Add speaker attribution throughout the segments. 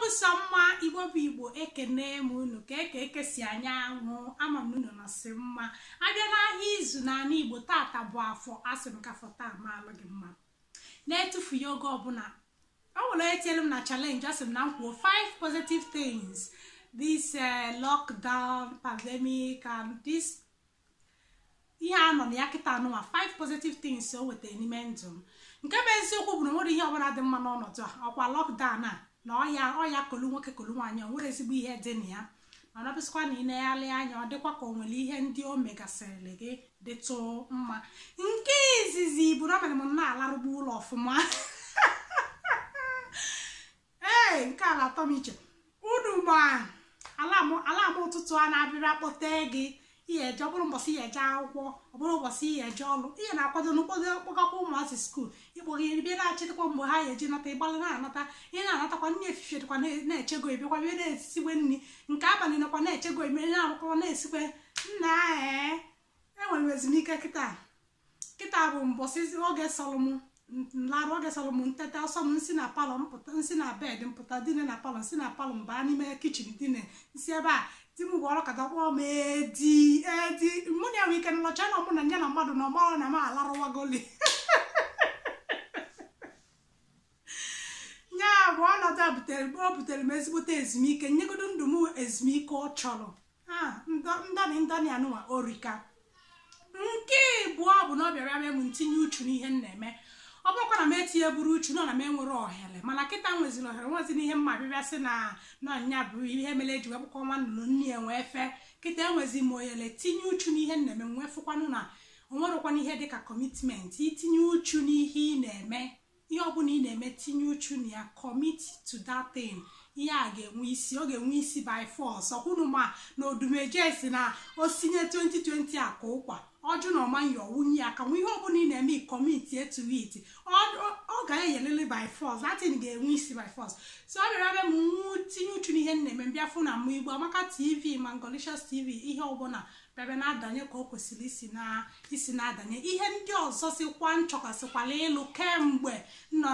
Speaker 1: bụ sọ mma igbo bụ igbo ekene m unu ka eke si anya anwụ ama m unu na-asị mma abịa n'ahịa izu n'ala igbo tata bụ afọ asị m ka afọ taa maalụ gị mma na-etufughị oge ọbụla ọ nwere etielu m na challenge asị m na nkwuo 5 positive things this lockdown pandemic and this ihe anọ na ya kịta anụnwa 5 positive things o wetara n'ime ndụ m nke bụ eziokwu bụ na nwere ihe ọbụla dị mma n'ọnọdụ a ọkwa lockdown a na ọya kolu nwoke kolu nwaanyị o nwere ezigbo ihe dị na ya mana ọbụsịkwa na ị na-eghalị anya ọ dịkwa ka o nwere ihe ndị o megasịrị gị dịtụ mma. Nke izizi bụ na mere m na-alarụgbu ụlọ ọfụma ee nke ala atọ m iche unu ma ala m ụtụtụ a na-abịara kpọte gị ihe eje ọ bụrụ mbọsị ihe eje akwụkwọ ọ bụrụ ụbọchị ihe eje ọrụ ihe na-akwado n'ụkpọdo kpọgakwa ụmụazị skuul ịkpọgị bịa na-achịtakwa mgbe ha ya eji nata ịgbalị na-anata ihe na-anatakwa nne efife dịkwa na-echego ebekwa bịa na-esikwe nri nke abalị nakwa na-echego emere na-arụkọ na-esikwe nna enwere m ezumike kịta bụ mbọsị oge sọlụmụ nlarụ oge sọlụmụ nteta ọsọ m nsi na palọ mpụta nsi na bed mpụta dine na palọ nsi na palọ mbaa n'ime kichin dine nsi ebe a di m gwọrọ ka dakpọ m edi mụ na enwe ike nlọcha na mụ na nye na mmadụ na ọgbara na m alarụwagoli nya bụ ọnọdụ a butere m ezigbote ezumike nyegodo ndụ m ezumike ọ chọrọ ndani anụnwa orika. Nke ịbụọ bụ na ọ bịara mee m ntinye uchu n'ihe m na-eme ọ bụrụkwa na m etinye buru uchu nọ na m enwere ohere mana kịta nweziri ohere nweziri ihe mma bịbịa sị na nya bụ ihe mere eji wepụkọ nwa nnụnụ nne enwe efe kịta enwezi m ohere tinye uchu n'ihe m na-eme nwee fụkwanụ na onwerụkwana ihe dịka kọmitment itinye uchu n'ihe ị na-eme ihe ọbụla ị na-eme tinye uchu na ya commit to that thing ihe a ga-enwe isi ọ ga-enwe isi by force ọkwụnụ ma na odumeje si na osinye 2020 a ka ụkwa ọjụ na ọma nyọ wunye aka nwe ihe ọbụla ị na-eme ikomiti etuwiti ọ ga-eyelele by force latin ga-enwe isi by force so ọ bịara m tinye uchu n'ihe m na-eme mbịa fụ na mma igbo amaka tv ma Ngolicious tv ihe ọbụla bịabịa na-adanye ka o kwesịrị isi na-adanye ihe ndị ọzọ sikwa nchọkasịkwala ịlụ kemgbe nọ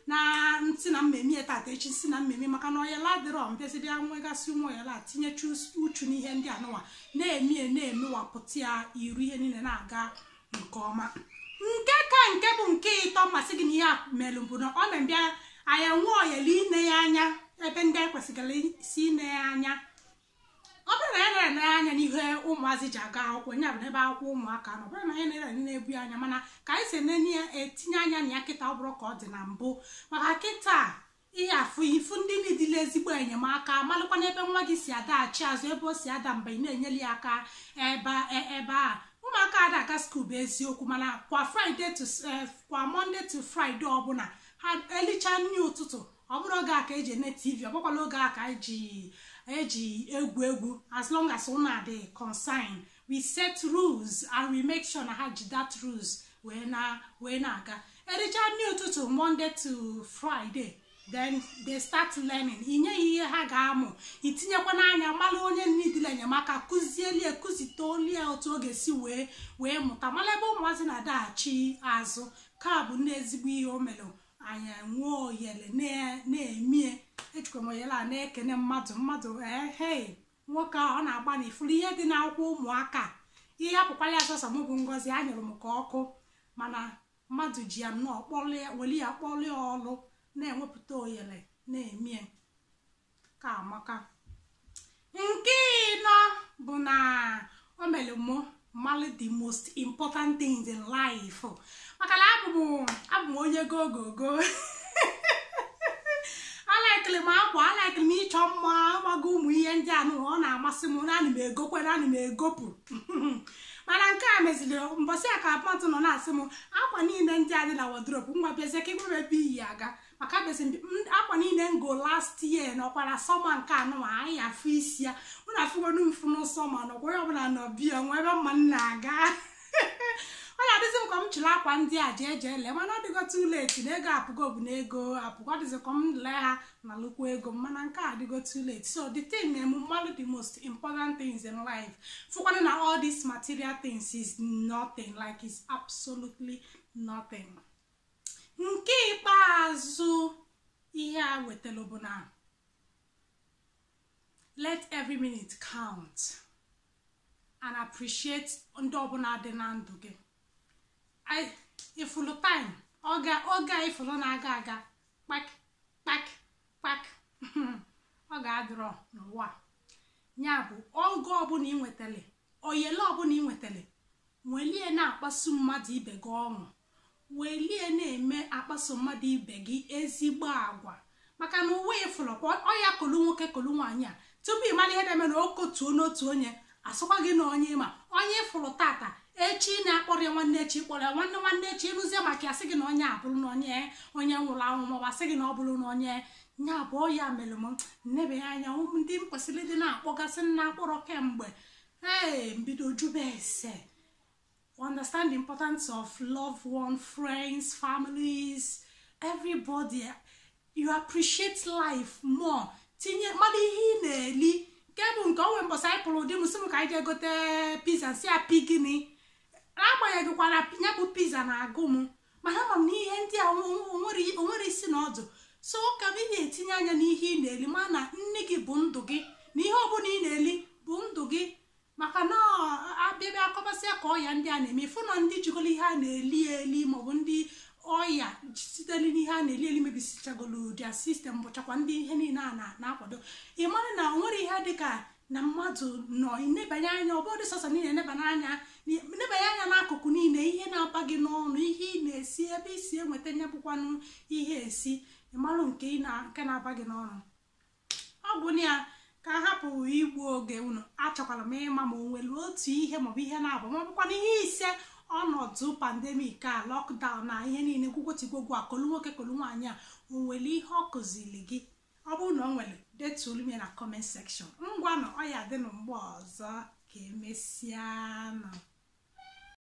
Speaker 1: na ntị na mmemme tata echi nsị na mmemme maka na oyela dịrọ mbịazi bịa nwegasị ụmụ oyela tinyecha uchu n'ihe ndị anụwa na-emewapụta ya iru ihe niile na-aga nke ọma. Nke bụ nke ịtọ mmasị gị na ihe a melụ bụ na ọ na-abịa anya nwe oyela ine ya anya ebe ndị anyị kwesịrị isi ine ya anya ọ bụrụ na ya na-ene anya n'ihe ụmụazị ji aga akwụkwọ nya bụ n'ebe akwụkwọ ụmụaka nọ ọ bụrụ na ya na-ebu anya mana ka anyị si etinye anya na ya kịta ọ bụrụ ka ọ dị na mbụ maka kịta ihe afụ ifu ndị niile ezigbo enyemaka malụkwa n'ebe nwa gị si adaghachi azụ ebe o si ada mgbe ị na-enyeli ya aka ebe a ụmụaka ada aga skuul bụ eziokwu mana kwa Monday to Friday ọbụla ha elicha nri ụtụtụ ọ bụrụ oge a ka eji ene TV ọ bụkwala oge a ka eji egwu as long as una dey concern we set rules and we make sure na ha ji that rules wee na-aga ericha nri ụtụtụ Monday to Friday then they start learning inye ihe ha ga-amụ itinyekwa n'anya mmalụ onye nidile enyemaka kụzite olie otu oge si wee mụta mala ebe ụmụazị na-adaghachi azụ ka bụ ndị ezigbo ihe o mere anya nwee oyele na-emie ejikwa m oyele a na-ekene mmadụ ehe nwoke a ọ na-agba na ifuru ihe dị n'akwụkwọ ụmụaka ihe apụkwala ya sọsọ m bụ ngozi a nyụrụ m ka ọkụ mana mmadụ ji ya nnọọ weli ya kpọlie ọlụ na-enwepụta oyele na-emie ka amaka. Nke ịnọ bụ na o mere m mmalụ the most important things in life maka na abụ m onye gogogo alaikili m akwa alaikili m ịchọ mma amago ụmụ ihe ndị anụ ọ na-amasị m na ana m egokwe na ana m egopụ mana nke a meziri mbọsị a ka mmadụ nọ na-asị m akwa niile ndị a dị na wardrobe nwa bịazie ka igwe ebe iyi aga maka bezi akwa niile ngo last year na ọkwara sọma nke anụ anyị afụ isi ya mụ na afụgonu mfu n'ụsọma na ọkwa ya ọbụla na ọbịa nwa ebe mma m na-aga ọ na-adịzi m ka m chịrị akwa ndị a jee ele mana ọ dịgo too late na ego apụgo bụ na ego apụgo dịzi ka m lee ha na lụkwa ego mana nke a dịgo too late so the thing na-eme mmadụ the most important things in life fụkwana na all these material things is nothing like it's absolutely nothing. Nke ikpeazụ ihe a wetara bụ na let every minute count and appreciate ndị ọbụla dị na ndụ gị. Ifulu time oge ifulu na-aga aga kpak kpak kpak ọ ga-adịrọ n'ụwa. Ya bụ oge ọbụla ị nwetale oyele ọbụla ị nwetale welie na-akpasu mmadụ ibe gị ọṅụ, welie na-eme akpaso mmadụ ibe gị ezigbo agwa, maka na uwe ifulu ọya kolu nwoke kolu nwaanyị a tupu ị mara ihe na-eme na okotuo n'otu onye asụkwa gị na onye ma onye ifulu tata echi na-akpọrọ ya nwanne echi kpọrọ ya nwanne echi ịrụzie maka ya sị gị na onye abụrụ na onye nwụrụ anwụ maọbụ asị gị na ọ bụrụ na onye nya bụ ya mere m nnebe ya anya ndị m kwesịrị ịdị na-akpọgasị nna akpọrọ kemgbe mbido jube ese. Understand the importance of loved ones, friends, families, everybody. You appreciate life more. Tinye mmadụ ihe ị na-eli nke bụ nke onwe mbọsị anyị pụrụ ụdị mụsị m ka anyị ga-egote pizza si apị gịnị agbanyeghịkwana ya bụ pizza na-agụ m, mana ama m na ihe ndị a onwere isi na ọdụ. So ka ị na-etinye anya n'ihe ị na-eli ma na nne gị bụ ndụ gị na ihe ọbụla ị na-eli bụ ndụ gị, maka na abịabịa akọbasịa ka ọya ndị a na-eme ịfụ na ndị jikọrọ ihe a na-eli maọbụ ndị ọya sitere n'ihe a na-eli mebisichagolo dia sistem bụchakwa ndị ihe niile a na-akwado. ị mara na o nwere ihe dịka na mmadụ nọ inebanye anya ọbọdụ sọsọ niile nebanye anya n'akụkụ niile ihe na-aba gị n'ọnụ, ihe ị na-esi ebe isi enweta nye bụkwanụ ihe esi ịmalụ nke na-aba gị n'ọnụ. Ọ bụ na ya ka hapụ igbu oge unu achọkwara m ịma ma o nwere otu ihe maọbụ ihe na-abụ ma ọ bụkwana ihe ise ọnọdụ pandemik a lockdown na ihe niile gwugwotigwogwu a kolu nwoke kolu nwaanyị a o nwere ihe ọ kụziri gị. Ọ bụrụ na o nwere detulu m na comment section. Ngwa na ọ ya dị na mgbe ọzọ ka emesịa.